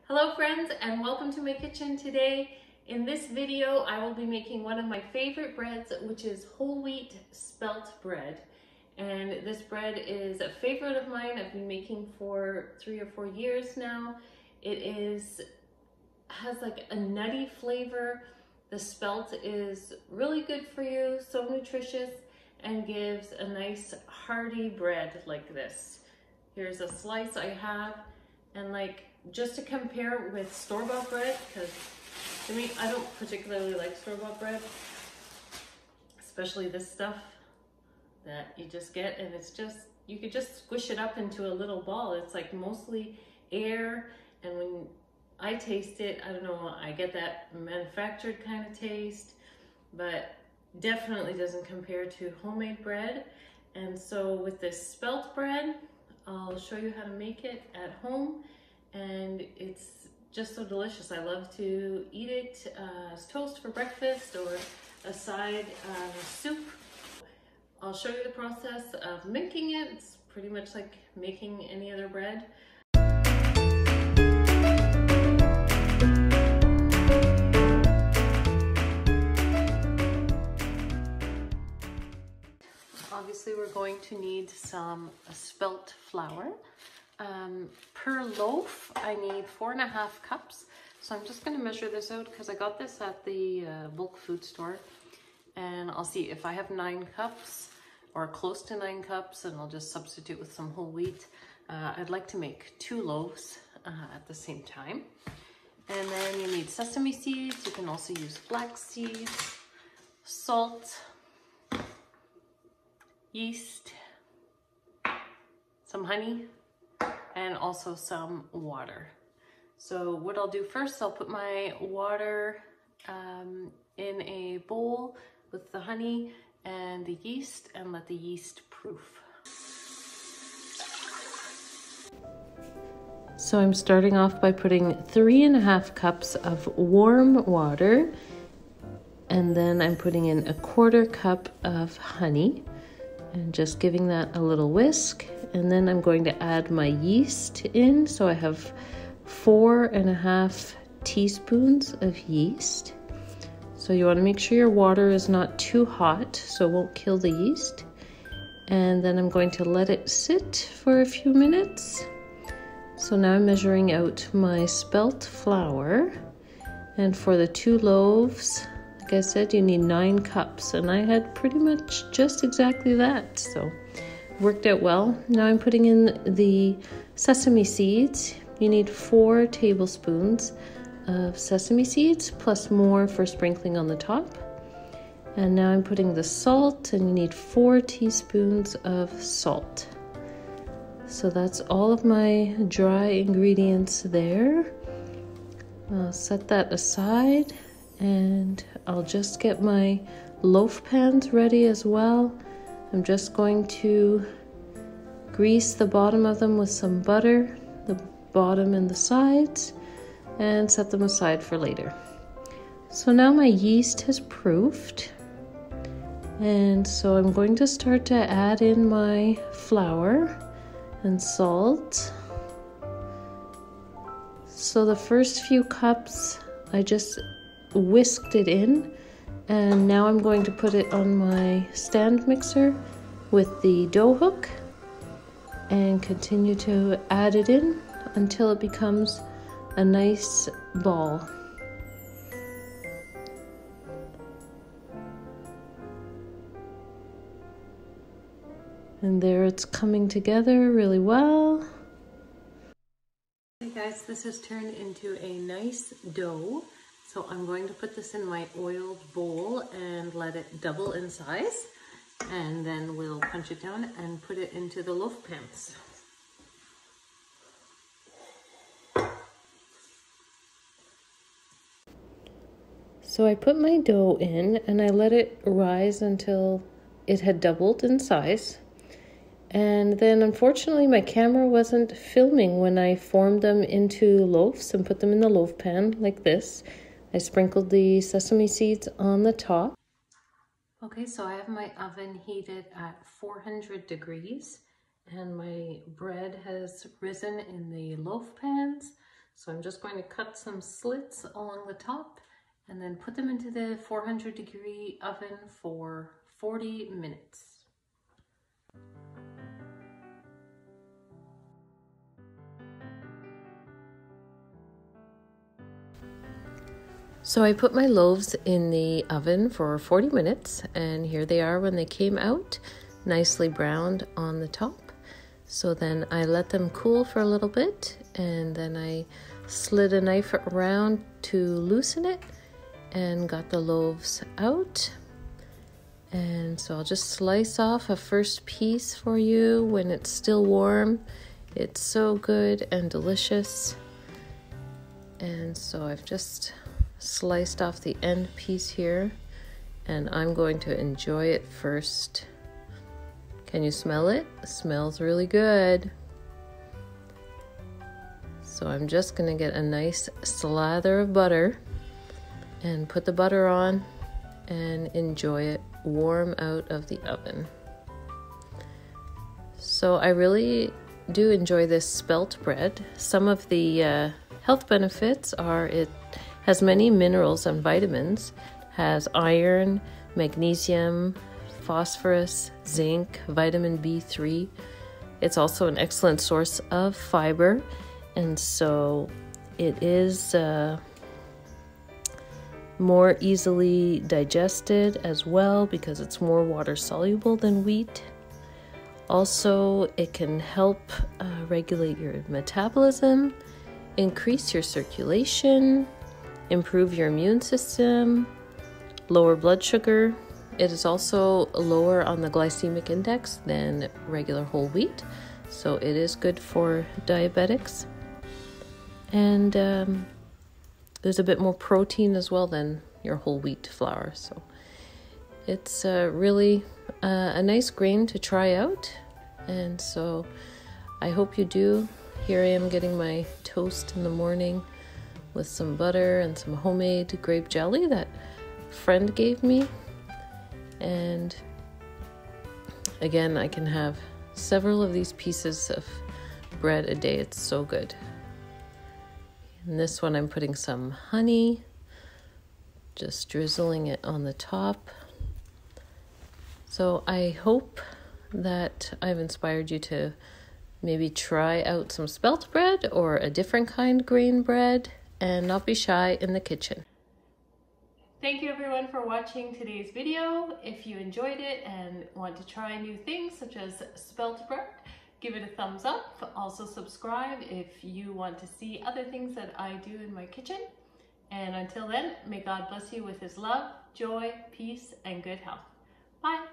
Hello friends, and welcome to my kitchen today. In this video I will be making one of my favorite breads, which is whole wheat spelt bread. And this bread is a favorite of mine. I've been making for 3 or 4 years now. Has like a nutty flavor. The spelt is really good for you, so nutritious, and gives a nice hearty bread like this. Here's a slice I have, and like just to compare with store-bought bread, because to me, I don't particularly like store-bought bread, especially this stuff that you just get, and it's just, you could just squish it up into a little ball. It's like mostly air, and when I taste it, I don't know, I get that manufactured kind of taste, but definitely doesn't compare to homemade bread. And so with this spelt bread, I'll show you how to make it at home, and it's just so delicious. I love to eat it as toast for breakfast or a side soup. I'll show you the process of making it. It's pretty much like making any other bread. Obviously, we're going to need some spelt flour. Per loaf, I need 4.5 cups. So I'm just going to measure this out because I got this at the bulk food store. And I'll see if I have 9 cups or close to 9 cups, and I'll just substitute with some whole wheat. I'd like to make 2 loaves at the same time. And then you need sesame seeds. You can also use flax seeds, salt, yeast, some honey, and also some water. So what I'll do first, I'll put my water in a bowl with the honey and the yeast and let the yeast proof. So I'm starting off by putting 3.5 cups of warm water, and then I'm putting in 1/4 cup of honey and just giving that a little whisk. And then I'm going to add my yeast in. So I have 4.5 teaspoons of yeast. So you want to make sure your water is not too hot so it won't kill the yeast. And then I'm going to let it sit for a few minutes. So now I'm measuring out my spelt flour. And for the 2 loaves, like I said, you need 9 cups, and I had pretty much just exactly that, so worked out well. Now I'm putting in the sesame seeds. You need 4 tablespoons of sesame seeds, plus more for sprinkling on the top. And now I'm putting the salt, and you need 4 teaspoons of salt. So that's all of my dry ingredients there. I'll set that aside, and I'll just get my loaf pans ready as well. I'm just going to grease the bottom of them with some butter, the bottom and the sides, and set them aside for later. So now my yeast has proofed, and so I'm going to start to add in my flour and salt. So the first few cups, I just whisked it in, and now I'm going to put it on my stand mixer with the dough hook and continue to add it in until it becomes a nice ball. And there it's coming together really well. Hey guys, this has turned into a nice dough. So I'm going to put this in my oiled bowl and let it double in size. And then we'll punch it down and put it into the loaf pans. So I put my dough in and I let it rise until it had doubled in size. And then unfortunately my camera wasn't filming when I formed them into loaves and put them in the loaf pan like this. I sprinkled the sesame seeds on the top. Okay, so I have my oven heated at 400 degrees, and my bread has risen in the loaf pans. So I'm just going to cut some slits along the top and then put them into the 400-degree oven for 40 minutes. So I put my loaves in the oven for 40 minutes, and here they are when they came out, nicely browned on the top. So then I let them cool for a little bit, and then I slid a knife around to loosen it and got the loaves out. And so I'll just slice off a first piece for you when it's still warm. It's so good and delicious. And so I've just sliced off the end piece here, and I'm going to enjoy it first. Can you smell it? It smells really good. So I'm just going to get a nice slather of butter and put the butter on and enjoy it warm out of the oven. So I really do enjoy this spelt bread. Some of the health benefits are it has many minerals and vitamins, has iron, magnesium, phosphorus, zinc, vitamin B3. It's also an excellent source of fibre, and so it is more easily digested as well because it's more water soluble than wheat. Also, it can help regulate your metabolism, increase your circulation, improve your immune system, lower blood sugar. It is also lower on the glycemic index than regular whole wheat, so it is good for diabetics. And there's a bit more protein as well than your whole wheat flour, so it's really a nice grain to try out. And so I hope you do. Here I am getting my toast in the morning with some butter and some homemade grape jelly that a friend gave me. And again, I can have several of these pieces of bread a day. It's so good. In this one, I'm putting some honey, just drizzling it on the top. So I hope that I've inspired you to maybe try out some spelt bread or a different kind grain bread, and not be shy in the kitchen. Thank you everyone for watching today's video. If you enjoyed it and want to try new things such as spelt bread, give it a thumbs up. Also subscribe if you want to see other things that I do in my kitchen. And until then, may God bless you with his love, joy, peace, and good health. Bye.